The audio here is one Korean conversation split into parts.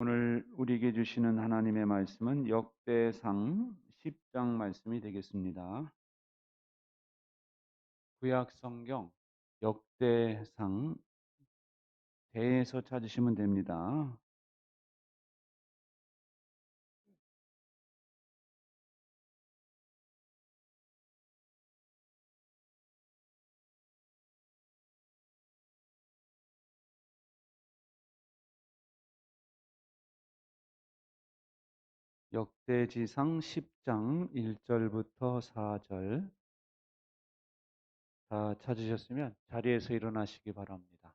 오늘 우리에게 주시는 하나님의 말씀은 역대상 10장 말씀이 되겠습니다. 구약 성경 역대상 대에서 찾으시면 됩니다. 역대지상 10장 1절부터 4절 다 찾으셨으면 자리에서 일어나시기 바랍니다.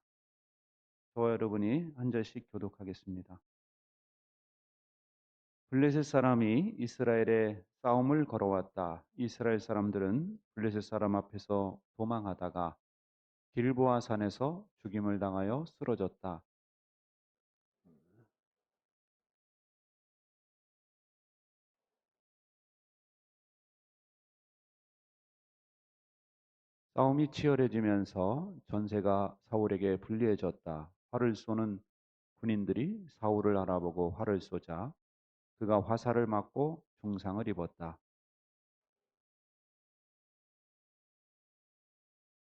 저와 여러분이 한 절씩 교독하겠습니다. 블레셋 사람이 이스라엘에 싸움을 걸어왔다. 이스라엘 사람들은 블레셋 사람 앞에서 도망하다가 길보아 산에서 죽임을 당하여 쓰러졌다. 싸움이 치열해지면서 전세가 사울에게 불리해졌다. 활을 쏘는 군인들이 사울을 알아보고 활을 쏘자 그가 화살을 맞고 중상을 입었다.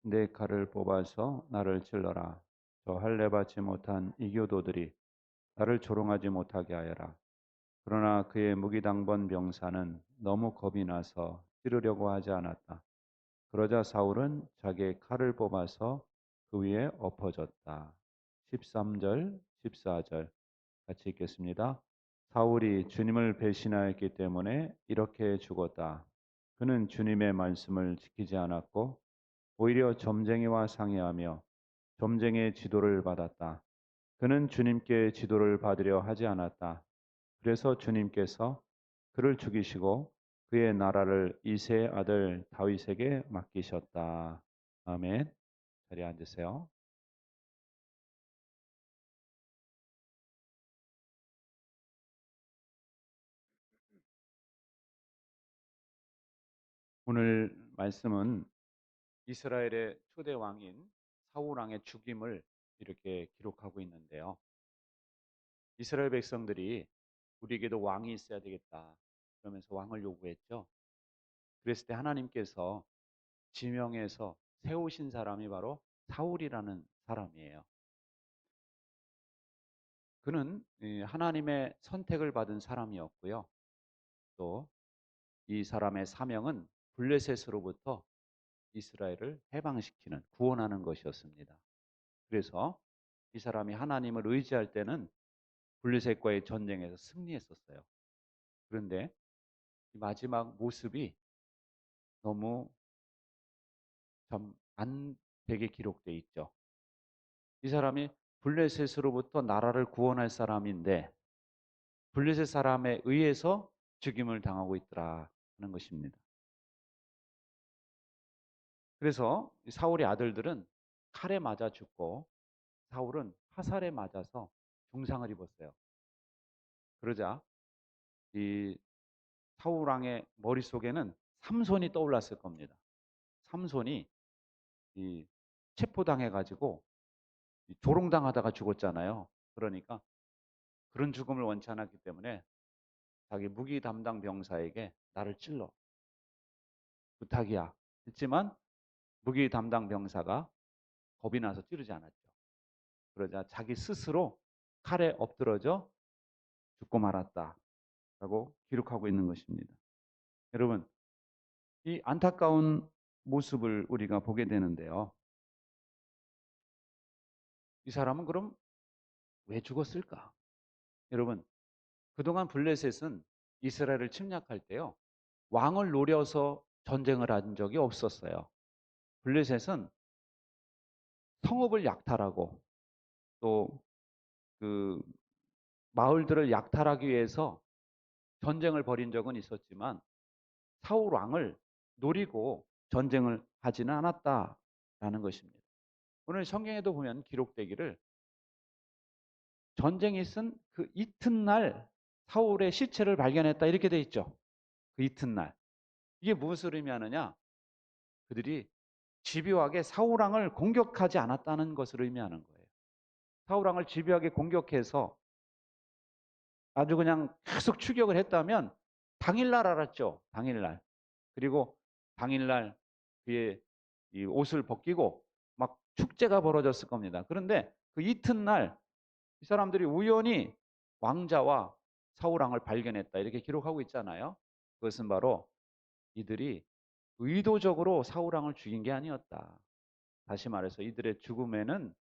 내 칼을 뽑아서 나를 찔러라. 저 할례 받지 못한 이교도들이 나를 조롱하지 못하게 하여라. 그러나 그의 무기당번 병사는 너무 겁이 나서 찌르려고 하지 않았다. 그러자 사울은 자기의 칼을 뽑아서 그 위에 엎어졌다. 13절, 14절 같이 읽겠습니다. 사울이 주님을 배신하였기 때문에 이렇게 죽었다. 그는 주님의 말씀을 지키지 않았고 오히려 점쟁이와 상의하며 점쟁이의 지도를 받았다. 그는 주님께 지도를 받으려 하지 않았다. 그래서 주님께서 그를 죽이시고 그의 나라를 이새의 아들 다윗에게 맡기셨다. 아멘. 자리에 앉으세요. 오늘 말씀은 이스라엘의 초대 왕인 사울 왕의 죽임을 이렇게 기록하고 있는데요. 이스라엘 백성들이 우리에게도 왕이 있어야 되겠다. 그러면서 왕을 요구했죠. 그랬을 때 하나님께서 지명해서 세우신 사람이 바로 사울이라는 사람이에요. 그는 하나님의 선택을 받은 사람이었고요. 또 이 사람의 사명은 블레셋으로부터 이스라엘을 해방시키는 구원하는 것이었습니다. 그래서 이 사람이 하나님을 의지할 때는 블레셋과의 전쟁에서 승리했었어요. 그런데 이 마지막 모습이 너무 좀 안 되게 기록돼 있죠. 이 사람이 블레셋으로부터 나라를 구원할 사람인데 블레셋 사람에 의해서 죽임을 당하고 있더라 하는 것입니다. 그래서 사울의 아들들은 칼에 맞아 죽고 사울은 화살에 맞아서 중상을 입었어요. 그러자 이 사울 왕의 머릿속에는 삼손이 떠올랐을 겁니다. 삼손이 이 체포당해 가지고 조롱당하다가 죽었잖아요. 그러니까 그런 죽음을 원치 않았기 때문에 자기 무기 담당 병사에게 나를 찔러 부탁이야 했지만 무기 담당 병사가 겁이 나서 찌르지 않았죠. 그러자 자기 스스로 칼에 엎드러져 죽고 말았다라고 기록하고 있는 것입니다. 여러분, 이 안타까운 모습을 우리가 보게 되는데요. 이 사람은 그럼 왜 죽었을까? 여러분, 그동안 블레셋은 이스라엘을 침략할 때요. 왕을 노려서 전쟁을 한 적이 없었어요. 블레셋은 성읍을 약탈하고 또 그 마을들을 약탈하기 위해서 전쟁을 벌인 적은 있었지만 사울 왕을 노리고 전쟁을 하지는 않았다라는 것입니다. 오늘 성경에도 보면 기록되기를 전쟁이 있은 그 이튿날 사울의 시체를 발견했다 이렇게 돼 있죠. 그 이튿날. 이게 무엇을 의미하느냐? 그들이 집요하게 사울 왕을 공격하지 않았다는 것을 의미하는 거예요. 사울 왕을 집요하게 공격해서 아주 그냥 계속 추격을 했다면 당일날 알았죠. 당일날. 그리고 당일날 그의 이 옷을 벗기고 막 축제가 벌어졌을 겁니다. 그런데 그 이튿날 이 사람들이 우연히 왕자와 사울왕을 발견했다. 이렇게 기록하고 있잖아요. 그것은 바로 이들이 의도적으로 사울왕을 죽인 게 아니었다. 다시 말해서 이들의 죽음에는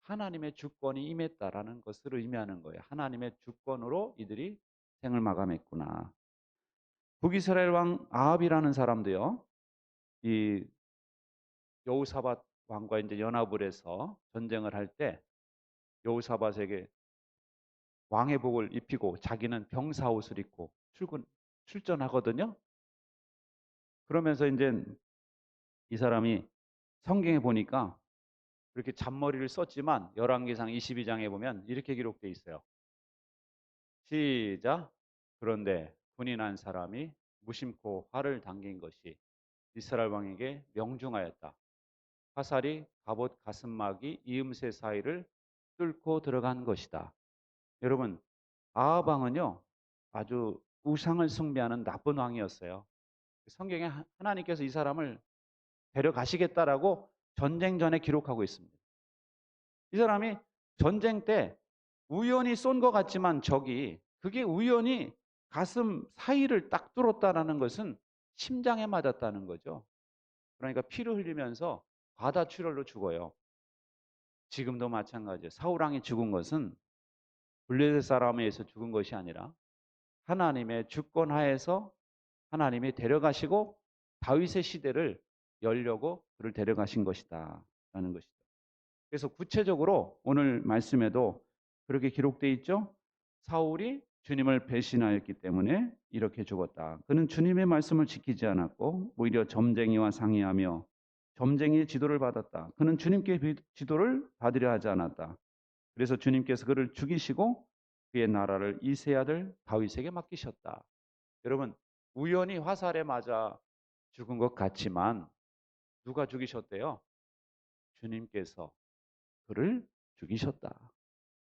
하나님의 주권이 임했다라는 것을 의미하는 거예요. 하나님의 주권으로 이들이 생을 마감했구나. 북이스라엘 왕 아합이라는 사람도요. 이 여호사밧 왕과 이제 연합을 해서 전쟁을 할 때 여호사밧에게 왕의 복을 입히고 자기는 병사 옷을 입고 출전하거든요. 그러면서 이제 이 사람이 성경에 보니까 그렇게 잔머리를 썼지만 열왕기상 22장에 보면 이렇게 기록되어 있어요. 시작. 그런데 군이 난 사람이 무심코 활을 당긴 것이 이스라엘 왕에게 명중하였다. 화살이 갑옷 가슴막이 이음새 사이를 뚫고 들어간 것이다. 여러분, 아합 왕은요 아주 우상을 숭배하는 나쁜 왕이었어요. 성경에 하나님께서 이 사람을 데려가시겠다라고 전쟁 전에 기록하고 있습니다. 이 사람이 전쟁 때 우연히 쏜 것 같지만 적이 그게 우연히 가슴 사이를 딱 뚫었다는 것은 심장에 맞았다는 거죠. 그러니까 피를 흘리면서 과다출혈로 죽어요. 지금도 마찬가지예요. 사울왕이 죽은 것은 블레셋 사람에 의해서 죽은 것이 아니라 하나님의 주권 하에서 하나님이 데려가시고 다윗의 시대를 열려고 그를 데려가신 것이다 라는 것이죠. 그래서 구체적으로 오늘 말씀에도 그렇게 기록되어 있죠. 사울이 주님을 배신하였기 때문에 이렇게 죽었다. 그는 주님의 말씀을 지키지 않았고 오히려 점쟁이와 상의하며 점쟁이의 지도를 받았다. 그는 주님께 지도를 받으려 하지 않았다. 그래서 주님께서 그를 죽이시고 그의 나라를 이세 아들 다윗에게 맡기셨다. 여러분, 우연히 화살에 맞아 죽은 것 같지만 누가 죽이셨대요? 주님께서 그를 죽이셨다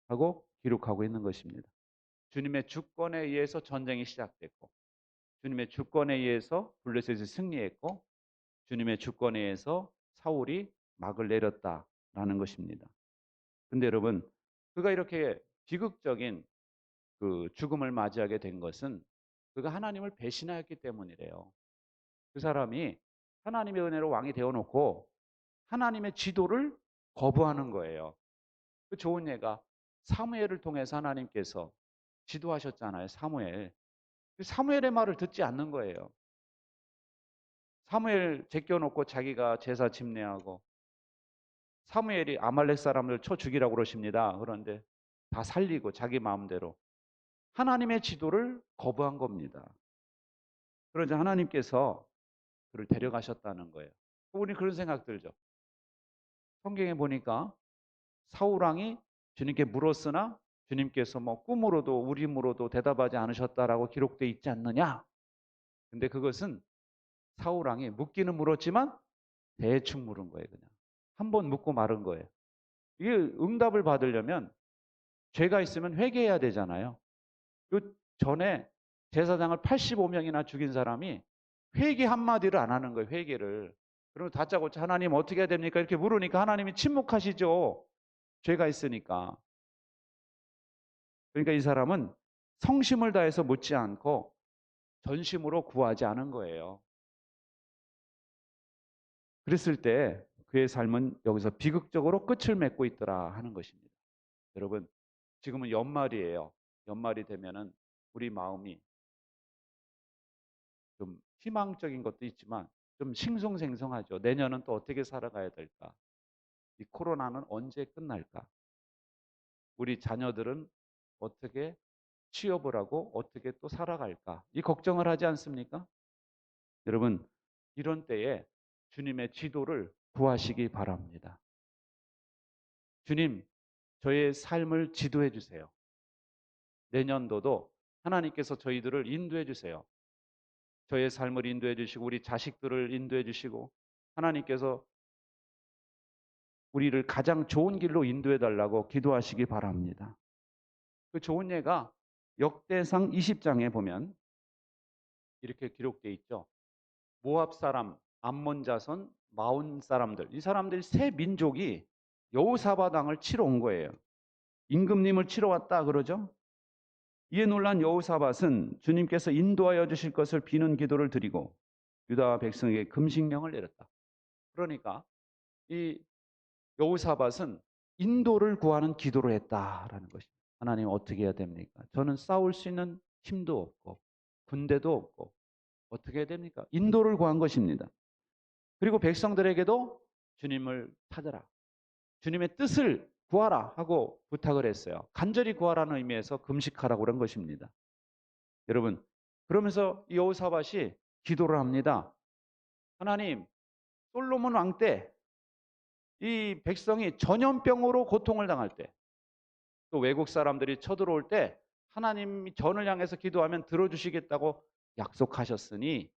하고 기록하고 있는 것입니다. 주님의 주권에 의해서 전쟁이 시작됐고 주님의 주권에 의해서 블레셋이 승리했고 주님의 주권에 의해서 사울이 막을 내렸다라는 것입니다. 근데 여러분, 그가 이렇게 비극적인 그 죽음을 맞이하게 된 것은 그가 하나님을 배신하였기 때문이래요. 그 사람이 하나님의 은혜로 왕이 되어놓고 하나님의 지도를 거부하는 거예요. 그 좋은 예가 사무엘을 통해서 하나님께서 지도하셨잖아요. 사무엘. 사무엘의 말을 듣지 않는 거예요. 사무엘 제껴놓고 자기가 제사 집례하고 사무엘이 아말렉 사람들 쳐 죽이라고 그러십니다. 그런데 다 살리고 자기 마음대로 하나님의 지도를 거부한 겁니다. 그러자 하나님께서 그를 데려가셨다는 거예요. 우리 그런 생각 들죠. 성경에 보니까 사울 왕이 주님께 물었으나 주님께서 뭐 꿈으로도 우림으로도 대답하지 않으셨다라고 기록되어 있지 않느냐. 근데 그것은 사울 왕이 묻기는 물었지만 대충 물은 거예요. 그냥 한 번 묻고 마른 거예요. 이게 응답을 받으려면 죄가 있으면 회개해야 되잖아요. 그 전에 제사장을 85명이나 죽인 사람이 회개 한마디를 안 하는 거예요. 회개를. 그러면 다짜고짜 하나님 어떻게 해야 됩니까? 이렇게 물으니까 하나님이 침묵하시죠. 죄가 있으니까. 그러니까 이 사람은 성심을 다해서 묻지 않고 전심으로 구하지 않은 거예요. 그랬을 때 그의 삶은 여기서 비극적으로 끝을 맺고 있더라 하는 것입니다. 여러분, 지금은 연말이에요. 연말이 되면은 우리 마음이 좀 희망적인 것도 있지만 좀 싱숭생숭하죠. 내년은 또 어떻게 살아가야 될까? 이 코로나는 언제 끝날까? 우리 자녀들은 어떻게 취업을 하고 어떻게 또 살아갈까? 이 걱정을 하지 않습니까? 여러분, 이런 때에 주님의 지도를 구하시기 바랍니다. 주님, 저의 삶을 지도해 주세요. 내년도도 하나님께서 저희들을 인도해 주세요. 저의 삶을 인도해 주시고 우리 자식들을 인도해 주시고 하나님께서 우리를 가장 좋은 길로 인도해 달라고 기도하시기 바랍니다. 그 좋은 예가 역대상 20장에 보면 이렇게 기록되어 있죠. 모압 사람, 암몬 자손, 마온 사람들, 이 사람들이 세 민족이 여호사밧 왕을 치러 온 거예요. 임금님을 치러 왔다 그러죠. 이에 놀란 여호사밧은 주님께서 인도하여 주실 것을 비는 기도를 드리고 유다 백성에게 금식령을 내렸다. 그러니까 이 여호사밧은 인도를 구하는 기도를 했다라는 것입니다. 하나님 어떻게 해야 됩니까? 저는 싸울 수 있는 힘도 없고 군대도 없고 어떻게 해야 됩니까? 인도를 구한 것입니다. 그리고 백성들에게도 주님을 찾아라, 주님의 뜻을 구하라 하고 부탁을 했어요. 간절히 구하라는 의미에서 금식하라고 그런 것입니다. 여러분, 그러면서 이 여호사밧이 기도를 합니다. 하나님, 솔로몬 왕 때 이 백성이 전염병으로 고통을 당할 때, 또 외국 사람들이 쳐들어올 때 하나님이 전을 향해서 기도하면 들어주시겠다고 약속하셨으니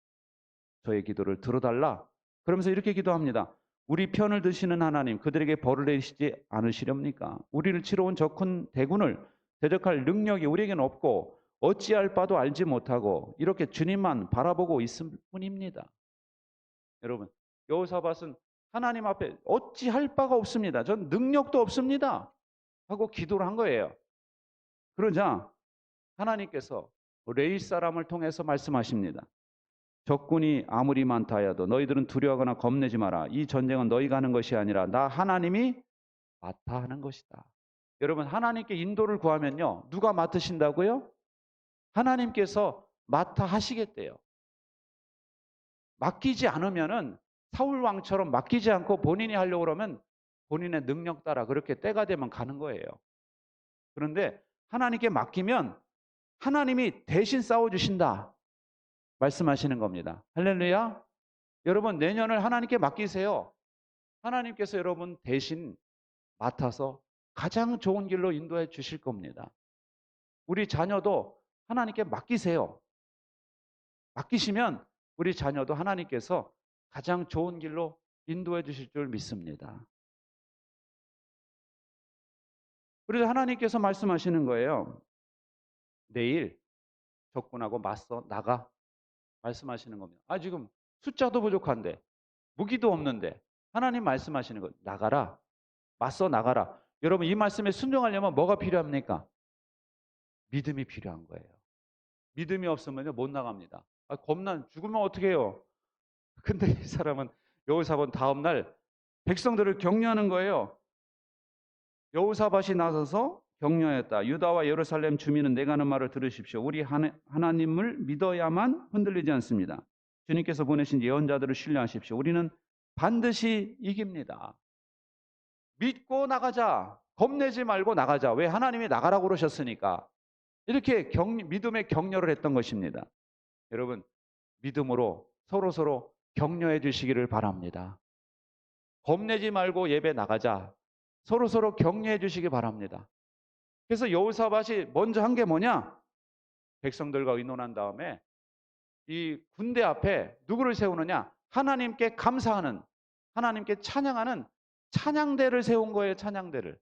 저의 기도를 들어달라. 그러면서 이렇게 기도합니다. 우리 편을 드시는 하나님, 그들에게 벌을 내리시지 않으시렵니까? 우리를 치러 온 저 큰 대군을 대적할 능력이 우리에게는 없고 어찌할 바도 알지 못하고 이렇게 주님만 바라보고 있을 뿐입니다. 여러분, 여호사밧은 하나님 앞에 어찌할 바가 없습니다. 전 능력도 없습니다 하고 기도를 한 거예요. 그러자 하나님께서 레위 사람을 통해서 말씀하십니다. 적군이 아무리 많다 하여도 너희들은 두려워하거나 겁내지 마라. 이 전쟁은 너희가 하는 것이 아니라 나 하나님이 맡아 하는 것이다. 여러분, 하나님께 인도를 구하면요, 누가 맡으신다고요? 하나님께서 맡아 하시겠대요. 맡기지 않으면은 사울 왕처럼 맡기지 않고 본인이 하려고 그러면 본인의 능력 따라 그렇게 때가 되면 가는 거예요. 그런데 하나님께 맡기면 하나님이 대신 싸워주신다 말씀하시는 겁니다. 할렐루야. 여러분, 내년을 하나님께 맡기세요. 하나님께서 여러분 대신 맡아서 가장 좋은 길로 인도해 주실 겁니다. 우리 자녀도 하나님께 맡기세요. 맡기시면 우리 자녀도 하나님께서 가장 좋은 길로 인도해 주실 줄 믿습니다. 그래서 하나님께서 말씀하시는 거예요. 내일 적군하고 맞서 나가 말씀하시는 겁니다. 지금 숫자도 부족한데 무기도 없는데 하나님 말씀하시는 거 나가라. 맞서 나가라. 여러분, 이 말씀에 순종하려면 뭐가 필요합니까? 믿음이 필요한 거예요. 믿음이 없으면 못 나갑니다. 겁난 죽으면 어떻게 해요? 근데 이 사람은 여호사밧 다음 날 백성들을 격려하는 거예요. 여호사밧이 나서서 격려했다. 유다와 예루살렘 주민은 내가 하는 말을 들으십시오. 우리 하나님을 믿어야만 흔들리지 않습니다. 주님께서 보내신 예언자들을 신뢰하십시오. 우리는 반드시 이깁니다. 믿고 나가자. 겁내지 말고 나가자. 왜? 하나님이 나가라고 그러셨으니까. 이렇게 믿음의 격려를 했던 것입니다. 여러분, 믿음으로 서로 격려해 주시기를 바랍니다. 겁내지 말고 예배 나가자. 서로 격려해 주시기 바랍니다. 그래서 여호사밧이 먼저 한 게 뭐냐? 백성들과 의논한 다음에 이 군대 앞에 누구를 세우느냐? 하나님께 감사하는, 하나님께 찬양하는 찬양대를 세운 거예요. 찬양대를.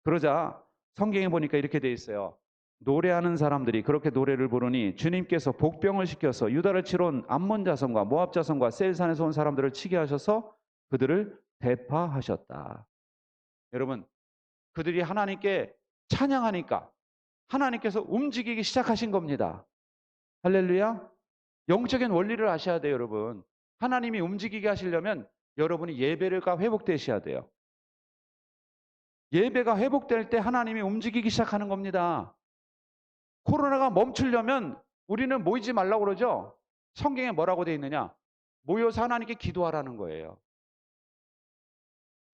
그러자 성경에 보니까 이렇게 돼 있어요. 노래하는 사람들이 그렇게 노래를 부르니 주님께서 복병을 시켜서 유다를 치러 온 암몬 자손과 모압 자손과 세일산에서 온 사람들을 치게 하셔서 그들을 대파하셨다. 여러분, 그들이 하나님께 찬양하니까 하나님께서 움직이기 시작하신 겁니다. 할렐루야. 영적인 원리를 아셔야 돼요, 여러분. 하나님이 움직이게 하시려면 여러분이 예배가 회복되셔야 돼요. 예배가 회복될 때 하나님이 움직이기 시작하는 겁니다. 코로나가 멈추려면 우리는 모이지 말라고 그러죠. 성경에 뭐라고 되어 있느냐? 모여서 하나님께 기도하라는 거예요.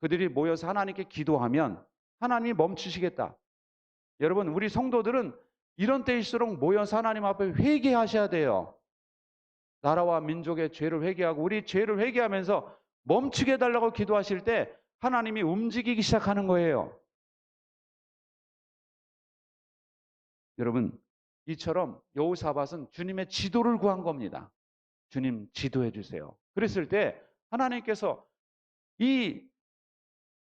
그들이 모여서 하나님께 기도하면 하나님이 멈추시겠다. 여러분, 우리 성도들은 이런 때일수록 모여서 하나님 앞에 회개하셔야 돼요. 나라와 민족의 죄를 회개하고 우리 죄를 회개하면서 멈추게 해달라고 기도하실 때 하나님이 움직이기 시작하는 거예요. 여러분, 이처럼 여호사밧은 주님의 지도를 구한 겁니다. 주님 지도해 주세요. 그랬을 때 하나님께서 이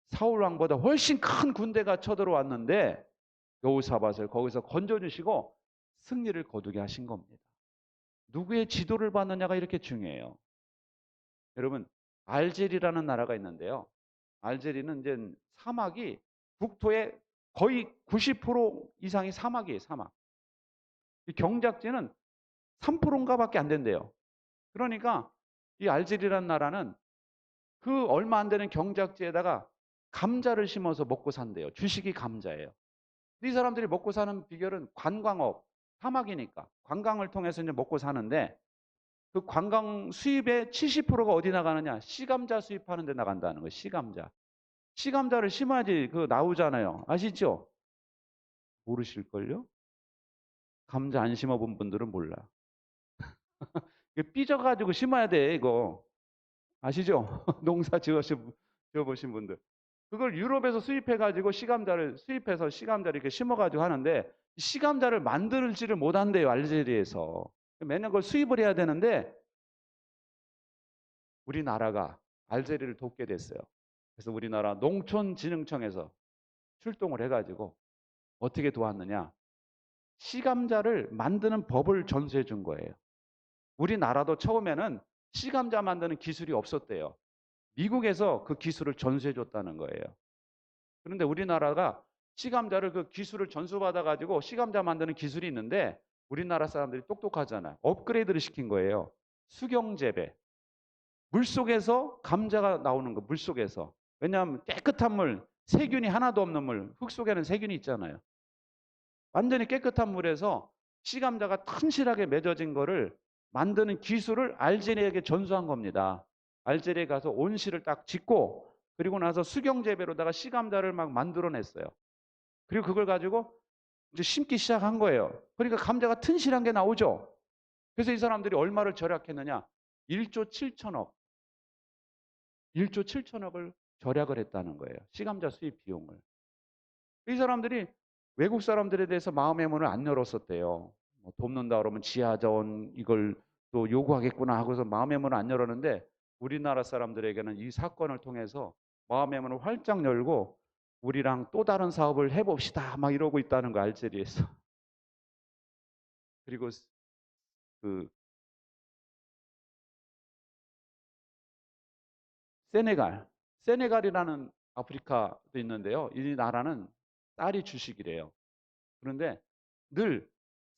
사울 왕보다 훨씬 큰 군대가 쳐들어왔는데 여호사밧을 거기서 건져주시고 승리를 거두게 하신 겁니다. 누구의 지도를 받느냐가 이렇게 중요해요. 여러분, 알제리라는 나라가 있는데요. 알제리는 이제 사막이 국토의 거의 90% 이상이 사막이에요, 사막. 경작지는 3%인가 밖에 안 된대요. 그러니까 이 알제리라는 나라는 그 얼마 안 되는 경작지에다가 감자를 심어서 먹고 산대요. 주식이 감자예요. 이 사람들이 먹고 사는 비결은 관광업, 사막이니까 관광을 통해서 이제 먹고 사는데 그 관광 수입의 70%가 어디 나가느냐? 씨감자 수입하는 데 나간다는 거예요. 씨감자. 씨감자를 심어야지 그 나오잖아요. 아시죠? 모르실걸요? 감자 안 심어본 분들은 몰라. 삐져가지고 심어야 돼, 이거. 아시죠? 농사 지어보신 분들. 그걸 유럽에서 수입해가지고 씨감자를 수입해서 씨감자를 이렇게 심어가지고 하는데 씨감자를 만들지를 못한대요, 알제리에서. 매년 그걸 수입을 해야 되는데 우리나라가 알제리를 돕게 됐어요. 그래서 우리나라 농촌진흥청에서 출동을 해가지고 어떻게 도왔느냐? 씨감자를 만드는 법을 전수해 준 거예요. 우리나라도 처음에는 씨감자 만드는 기술이 없었대요. 미국에서 그 기술을 전수해 줬다는 거예요. 그런데 우리나라가 씨감자를 그 기술을 전수받아 가지고 씨감자 만드는 기술이 있는데 우리나라 사람들이 똑똑하잖아요. 업그레이드를 시킨 거예요. 수경재배. 물속에서 감자가 나오는 거, 물속에서. 왜냐하면 깨끗한 물, 세균이 하나도 없는 물, 흙 속에는 세균이 있잖아요. 완전히 깨끗한 물에서 씨감자가 튼실하게 맺어진 거를 만드는 기술을 알제리에게 전수한 겁니다. 알제리에 가서 온실을 딱 짓고 그리고 나서 수경재배로다가 씨감자를 막 만들어냈어요. 그리고 그걸 가지고 이제 심기 시작한 거예요. 그러니까 감자가 튼실한 게 나오죠. 그래서 이 사람들이 얼마를 절약했느냐? 1조 7천억. 1조 7천억을 절약을 했다는 거예요. 씨감자 수입 비용을. 이 사람들이 외국 사람들에 대해서 마음의 문을 안 열었었대요. 뭐 돕는다 그러면 지하자원 이걸 또 요구하겠구나 하고서 마음의 문을 안 열었는데 우리나라 사람들에게는 이 사건을 통해서 마음의 문을 활짝 열고 우리랑 또 다른 사업을 해봅시다 막 이러고 있다는 거 알제리에서. 그리고 그 세네갈이라는 아프리카도 있는데요. 이 나라는 쌀이 주식이래요. 그런데 늘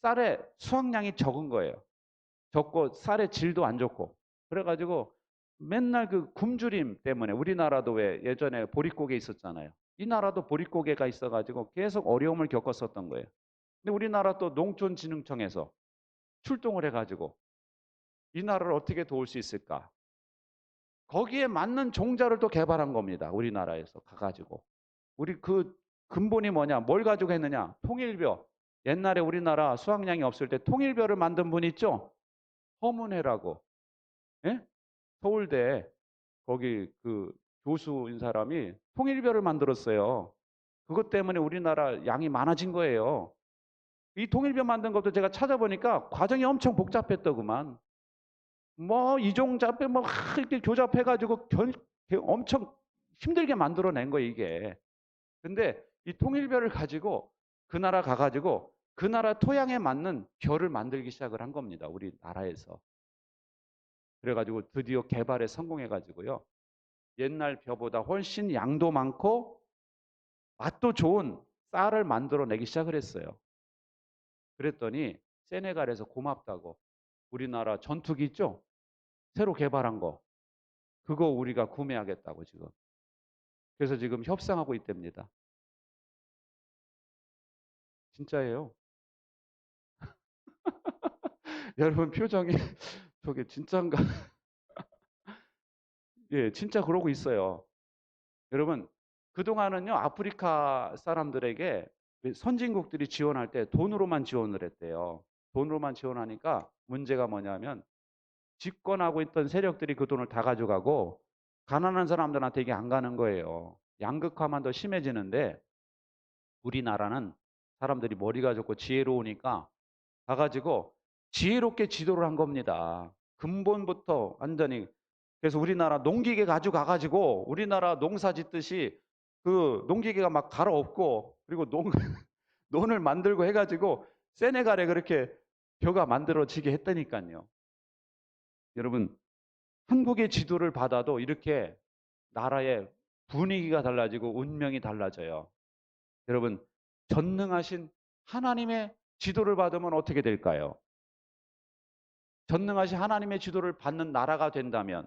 쌀의 수확량이 적은 거예요. 적고 쌀의 질도 안 좋고. 그래가지고 맨날 그 굶주림 때문에 우리나라도 왜 예전에 보릿고개 있었잖아요. 이 나라도 보릿고개가 있어가지고 계속 어려움을 겪었었던 거예요. 근데 우리나라 또 농촌진흥청에서 출동을 해가지고 이 나라를 어떻게 도울 수 있을까? 거기에 맞는 종자를 또 개발한 겁니다. 우리나라에서 가가지고. 우리 그 근본이 뭐냐? 뭘 가지고 했느냐? 통일벼. 옛날에 우리나라 수확량이 없을 때 통일벼를 만든 분 있죠? 허문회라고. 예? 서울대 거기 그 교수인 사람이 통일벼를 만들었어요. 그것 때문에 우리나라 양이 많아진 거예요. 이 통일벼 만든 것도 제가 찾아보니까 과정이 엄청 복잡했더구만. 뭐 이종잡배 뭐 이렇게 교잡해가지고 엄청 힘들게 만들어낸 거예요 이게. 근데 이 통일벼를 가지고 그 나라 가가지고 그 나라 토양에 맞는 벼를 만들기 시작을 한 겁니다. 우리나라에서. 그래가지고 드디어 개발에 성공해가지고요. 옛날 벼보다 훨씬 양도 많고 맛도 좋은 쌀을 만들어내기 시작을 했어요. 그랬더니 세네갈에서 고맙다고 우리나라 전투기 있죠? 새로 개발한 거. 그거 우리가 구매하겠다고 지금. 그래서 지금 협상하고 있답니다. 진짜예요. 여러분 표정이 저게 진짜인가? 예, 진짜 그러고 있어요. 여러분, 그동안은요, 아프리카 사람들에게 선진국들이 지원할 때 돈으로만 지원을 했대요. 돈으로만 지원하니까 문제가 뭐냐면 집권하고 있던 세력들이 그 돈을 다 가져가고 가난한 사람들한테 이게 안 가는 거예요. 양극화만 더 심해지는데 우리나라는 사람들이 머리가 좋고 지혜로우니까 가가지고 지혜롭게 지도를 한 겁니다. 근본부터 완전히. 그래서 우리나라 농기계 가져가가지고 우리나라 농사 짓듯이 그 농기계가 막 갈아엎고 그리고 논을 만들고 해가지고 세네갈에 그렇게 벼가 만들어지게 했다니까요. 여러분, 한국의 지도를 받아도 이렇게 나라의 분위기가 달라지고 운명이 달라져요. 여러분, 전능하신 하나님의 지도를 받으면 어떻게 될까요? 전능하신 하나님의 지도를 받는 나라가 된다면,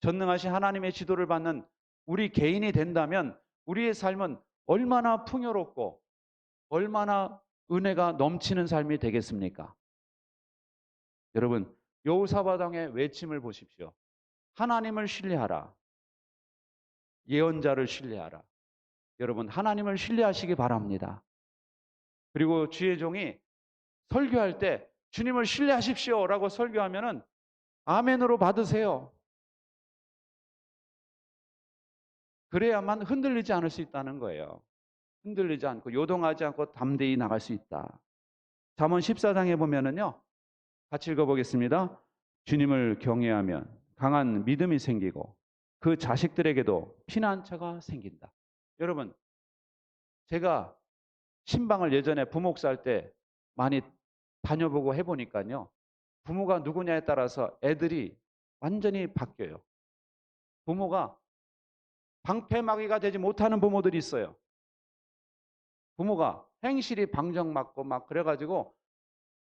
전능하신 하나님의 지도를 받는 우리 개인이 된다면 우리의 삶은 얼마나 풍요롭고 얼마나 은혜가 넘치는 삶이 되겠습니까? 여러분, 여호사밧왕의 외침을 보십시오. 하나님을 신뢰하라. 예언자를 신뢰하라. 여러분, 하나님을 신뢰하시기 바랍니다. 그리고 주의 종이 설교할 때 주님을 신뢰하십시오라고 설교하면은 아멘으로 받으세요. 그래야만 흔들리지 않을 수 있다는 거예요. 흔들리지 않고 요동하지 않고 담대히 나갈 수 있다. 잠언 14장에 보면은요. 같이 읽어보겠습니다. 주님을 경외하면 강한 믿음이 생기고 그 자식들에게도 피난처가 생긴다. 여러분, 제가 신방을 예전에 부목사 할 때 많이 다녀보고 해보니까요. 부모가 누구냐에 따라서 애들이 완전히 바뀌어요. 부모가 방패막이가 되지 못하는 부모들이 있어요. 부모가 행실이 방정맞고 막 그래가지고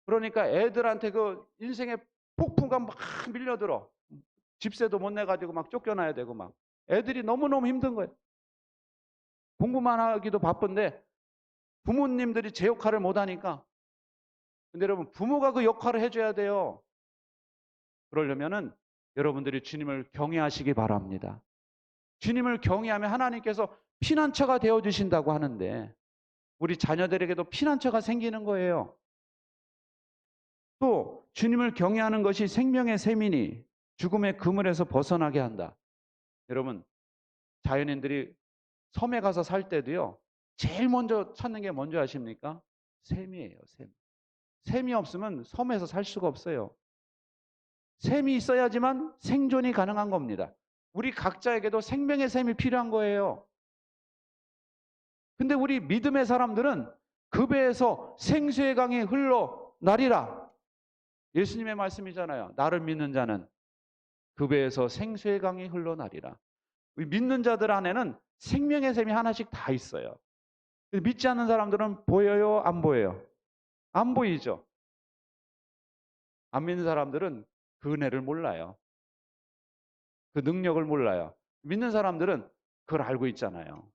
그러니까 애들한테 그 인생의 폭풍가 막 밀려들어. 집세도 못 내가지고 막 쫓겨나야 되고 막. 애들이 너무너무 힘든 거예요. 공부만 하기도 바쁜데 부모님들이 제 역할을 못 하니까. 근데 여러분, 부모가 그 역할을 해줘야 돼요. 그러려면은 여러분들이 주님을 경외하시기 바랍니다. 주님을 경외하면 하나님께서 피난처가 되어주신다고 하는데 우리 자녀들에게도 피난처가 생기는 거예요. 또 주님을 경외하는 것이 생명의 셈이니 죽음의 그물에서 벗어나게 한다. 여러분, 자연인들이 섬에 가서 살 때도요. 제일 먼저 찾는 게 뭔지 아십니까? 샘이에요. 샘. 샘이 없으면 섬에서 살 수가 없어요. 샘이 있어야지만 생존이 가능한 겁니다. 우리 각자에게도 생명의 샘이 필요한 거예요. 근데 우리 믿음의 사람들은 그 배에서 생수의 강이 흘러나리라. 예수님의 말씀이잖아요. 나를 믿는 자는 그 배에서 생수의 강이 흘러나리라. 믿는 자들 안에는 생명의 샘이 하나씩 다 있어요. 믿지 않는 사람들은 보여요? 안 보여요? 안 보이죠? 안 믿는 사람들은 그 은혜를 몰라요. 그 능력을 몰라요. 믿는 사람들은 그걸 알고 있잖아요.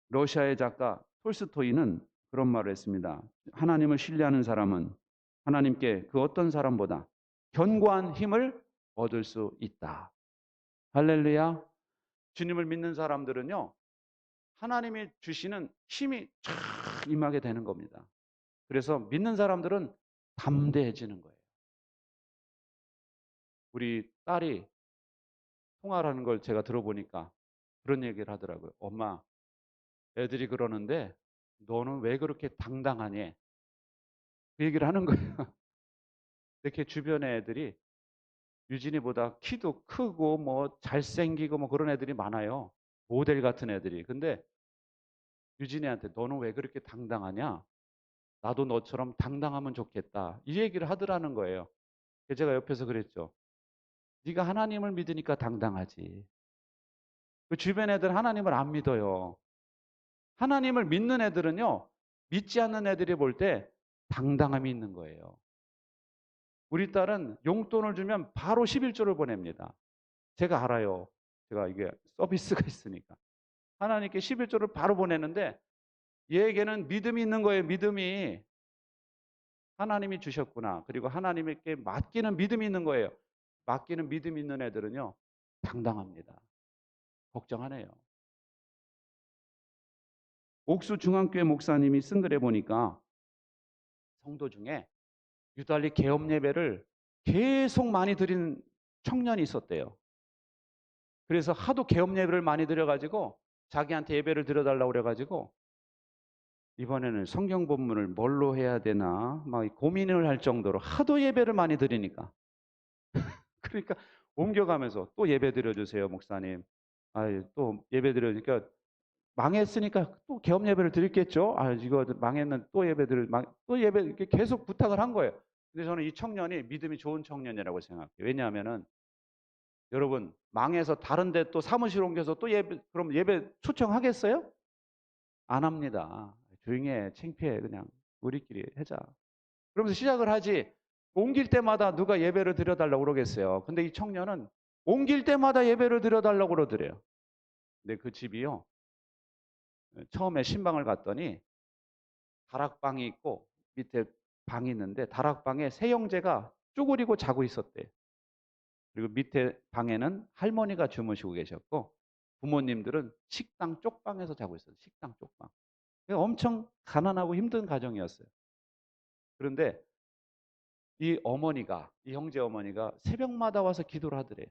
러시아의 작가 톨스토이는 그런 말을 했습니다. 하나님을 신뢰하는 사람은 하나님께 그 어떤 사람보다 견고한 힘을 얻을 수 있다. 할렐루야. 주님을 믿는 사람들은요. 하나님이 주시는 힘이 쫙 임하게 되는 겁니다. 그래서 믿는 사람들은 담대해지는 거예요. 우리 딸이 통화를 하는 걸 제가 들어보니까 그런 얘기를 하더라고요. 엄마, 애들이 그러는데 너는 왜 그렇게 당당하니? 그 얘기를 하는 거예요. 이렇게 주변의 애들이 유진이보다 키도 크고 뭐 잘생기고 뭐 그런 애들이 많아요. 모델 같은 애들이. 근데 유진이한테 너는 왜 그렇게 당당하냐? 나도 너처럼 당당하면 좋겠다. 이 얘기를 하더라는 거예요. 제가 옆에서 그랬죠. 네가 하나님을 믿으니까 당당하지. 그 주변 애들 하나님을 안 믿어요. 하나님을 믿는 애들은요. 믿지 않는 애들이 볼 때 당당함이 있는 거예요. 우리 딸은 용돈을 주면 바로 11조를 보냅니다. 제가 알아요. 제가 이게 서비스가 있으니까. 하나님께 11조를 바로 보내는데 얘에게는 믿음이 있는 거예요. 믿음이. 하나님이 주셨구나. 그리고 하나님께 맡기는 믿음이 있는 거예요. 맡기는 믿음이 있는 애들은요. 당당합니다. 걱정 안 해요. 옥수 중앙교회 목사님이 쓴 글에 보니까 성도 중에 유달리 개업 예배를 계속 많이 드린 청년이 있었대요. 그래서 하도 개업 예배를 많이 드려가지고 자기한테 예배를 드려달라고 그래가지고 이번에는 성경 본문을 뭘로 해야 되나 막 고민을 할 정도로 하도 예배를 많이 드리니까 그러니까 옮겨가면서 또 예배 드려주세요 목사님. 또 예배 드려니까 망했으니까 또 개업 예배를 드렸겠죠. 아, 이거 망했는 또 또 예배 이렇게 계속 부탁을 한 거예요. 근데 저는 이 청년이 믿음이 좋은 청년이라고 생각해요. 왜냐하면은 여러분 망해서 다른데 또 사무실 옮겨서 또 예배 그럼 예배 초청하겠어요? 안 합니다. 조용히 해, 창피해, 그냥 우리끼리 하자. 그러면서 시작을 하지. 옮길 때마다 누가 예배를 드려달라고 그러겠어요. 근데 이 청년은 옮길 때마다 예배를 드려달라고 그러더래요. 근데 그 집이요. 처음에 신방을 갔더니 다락방이 있고 밑에 방이 있는데 다락방에 세 형제가 쪼그리고 자고 있었대요. 그리고 밑에 방에는 할머니가 주무시고 계셨고 부모님들은 식당 쪽방에서 자고 있었어요. 식당 쪽방. 엄청 가난하고 힘든 가정이었어요. 그런데 이 형제 어머니가 새벽마다 와서 기도를 하더래요.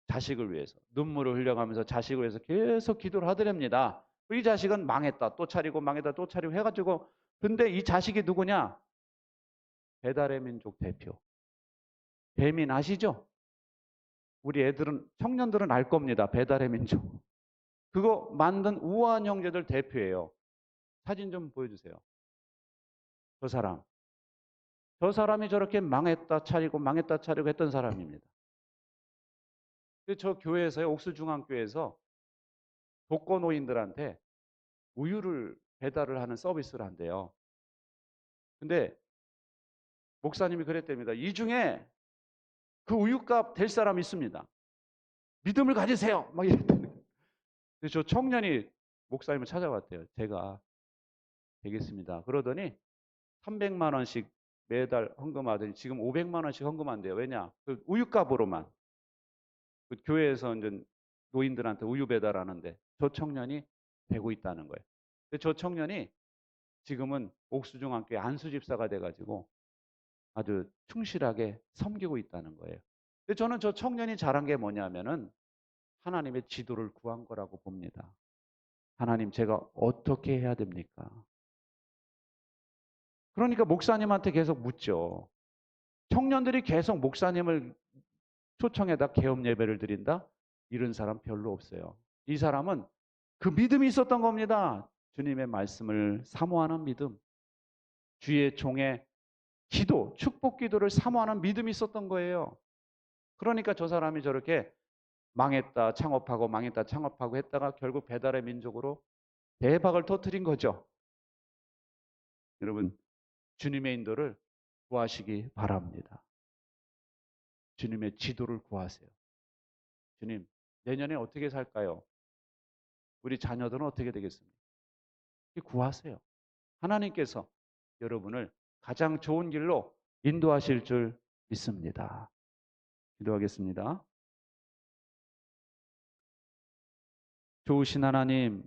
자식을 위해서. 눈물을 흘려가면서 자식을 위해서 계속 기도를 하더랍니다. 이 자식은 망했다. 또 차리고 망했다. 또 차리고 해가지고. 근데 이 자식이 누구냐? 배달의 민족 대표. 배민 아시죠? 우리 애들은, 청년들은 알 겁니다. 배달의 민족. 그거 만든 우아한 형제들 대표예요. 사진 좀 보여주세요. 저 사람. 저 사람이 저렇게 망했다 차리고 망했다 차리고 했던 사람입니다. 저 교회에서요, 옥수중앙교회에서 독거노인들한테 우유를 배달을 하는 서비스를 한대요. 근데 목사님이 그랬답니다. 이 중에 그 우유값 될 사람 있습니다. 믿음을 가지세요. 막 이랬더니. 저 청년이 목사님을 찾아왔대요. 제가 되겠습니다. 그러더니 300만 원씩 매달 헌금하더니 지금 500만 원씩 헌금한대요. 왜냐? 그 우유값으로만. 그 교회에서 이제 노인들한테 우유 배달하는데 저 청년이 되고 있다는 거예요. 근데 저 청년이 지금은 옥수중앙교회 안수집사가 돼가지고 아주 충실하게 섬기고 있다는 거예요. 근데 저는 저 청년이 잘한 게 뭐냐면은 하나님의 지도를 구한 거라고 봅니다. 하나님, 제가 어떻게 해야 됩니까? 그러니까 목사님한테 계속 묻죠. 청년들이 계속 목사님을 초청해다 개업 예배를 드린다? 이런 사람 별로 없어요. 이 사람은 그 믿음이 있었던 겁니다. 주님의 말씀을 사모하는 믿음, 주의 종의 기도, 축복 기도를 사모하는 믿음이 있었던 거예요. 그러니까 저 사람이 저렇게 망했다 창업하고 망했다 창업하고 했다가 결국 배달의 민족으로 대박을 터뜨린 거죠. 여러분, 주님의 인도를 구하시기 바랍니다. 주님의 지도를 구하세요. 주님, 내년에 어떻게 살까요? 우리 자녀들은 어떻게 되겠습니까? 구하세요. 하나님께서 여러분을 가장 좋은 길로 인도하실 줄 믿습니다. 기도하겠습니다. 좋으신 하나님,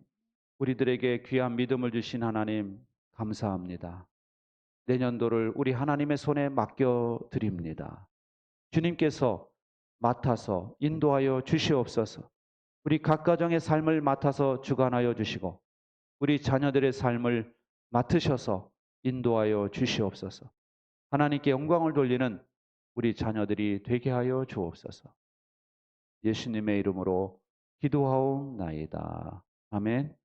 우리들에게 귀한 믿음을 주신 하나님, 감사합니다. 내년도를 우리 하나님의 손에 맡겨드립니다. 주님께서 맡아서 인도하여 주시옵소서. 우리 각 가정의 삶을 맡아서 주관하여 주시고 우리 자녀들의 삶을 맡으셔서 인도하여 주시옵소서. 하나님께 영광을 돌리는 우리 자녀들이 되게 하여 주옵소서. 예수님의 이름으로 기도하옵나이다. 아멘.